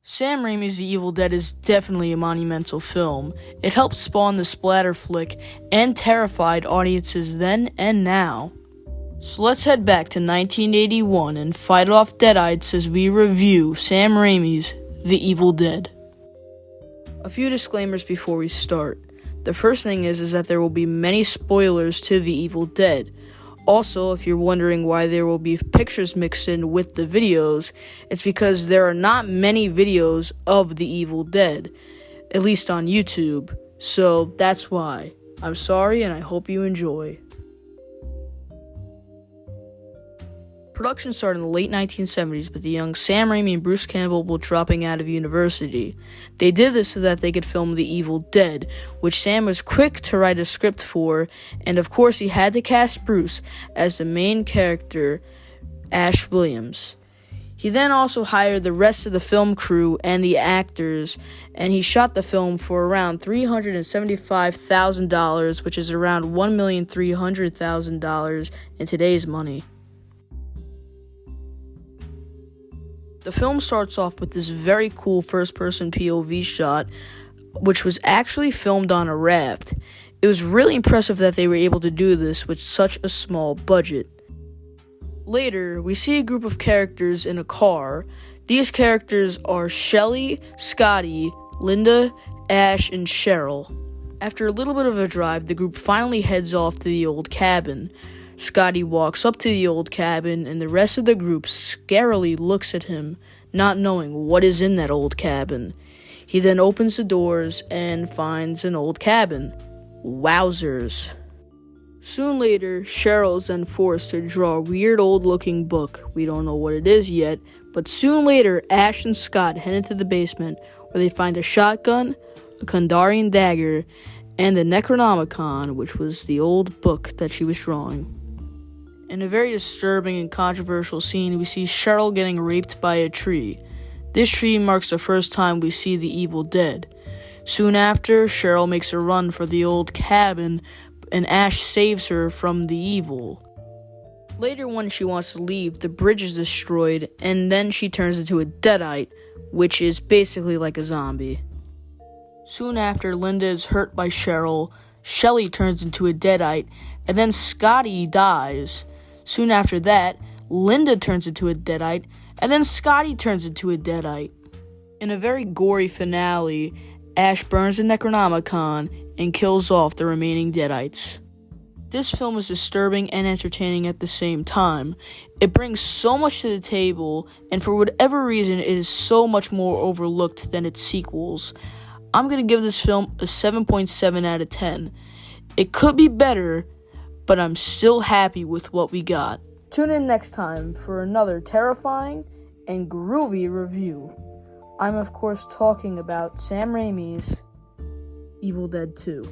Sam Raimi's The Evil Dead is definitely a monumental film. It helped spawn the splatter flick and terrified audiences then and now. So let's head back to 1981 and fight off deadites as we review Sam Raimi's The Evil Dead. A few disclaimers before we start. The first thing is that there will be many spoilers to The Evil Dead. Also, if you're wondering why there will be pictures mixed in with the videos, it's because there are not many videos of The Evil Dead, at least on YouTube. So that's why. I'm sorry and I hope you enjoy. Production started in the late 1970s with the young Sam Raimi and Bruce Campbell both dropping out of university. They did this so that they could film The Evil Dead, which Sam was quick to write a script for, and of course he had to cast Bruce as the main character, Ash Williams. He then also hired the rest of the film crew and the actors, and he shot the film for around $375,000, which is around $1,300,000 in today's money. The film starts off with this very cool first-person POV shot, which was actually filmed on a raft. It was really impressive that they were able to do this with such a small budget. Later, we see a group of characters in a car. These characters are Shelly, Scotty, Linda, Ash, and Cheryl. After a little bit of a drive, the group finally heads off to the old cabin. Scotty walks up to the old cabin, and the rest of the group scarily looks at him, not knowing what is in that old cabin. He then opens the doors and finds an old cabin. Wowzers. Soon later, Cheryl is then forced to draw a weird old-looking book. We don't know what it is yet, but soon later, Ash and Scott head into the basement, where they find a shotgun, a Kandarian dagger, and the Necronomicon, which was the old book that she was drawing. In a very disturbing and controversial scene, we see Cheryl getting raped by a tree. This tree marks the first time we see the Evil Dead. Soon after, Cheryl makes a run for the old cabin, and Ash saves her from the evil. Later, when she wants to leave, the bridge is destroyed, and then she turns into a deadite, which is basically like a zombie. Soon after, Linda is hurt by Cheryl, Shelly turns into a deadite, and then Scotty dies. Soon after that, Linda turns into a deadite, and then Scotty turns into a deadite. In a very gory finale, Ash burns the Necronomicon and kills off the remaining deadites. This film is disturbing and entertaining at the same time. It brings so much to the table, and for whatever reason, it is so much more overlooked than its sequels. I'm going to give this film a 7.7 out of 10. It could be better, but I'm still happy with what we got. Tune in next time for another terrifying and groovy review. I'm of course talking about Sam Raimi's Evil Dead 2.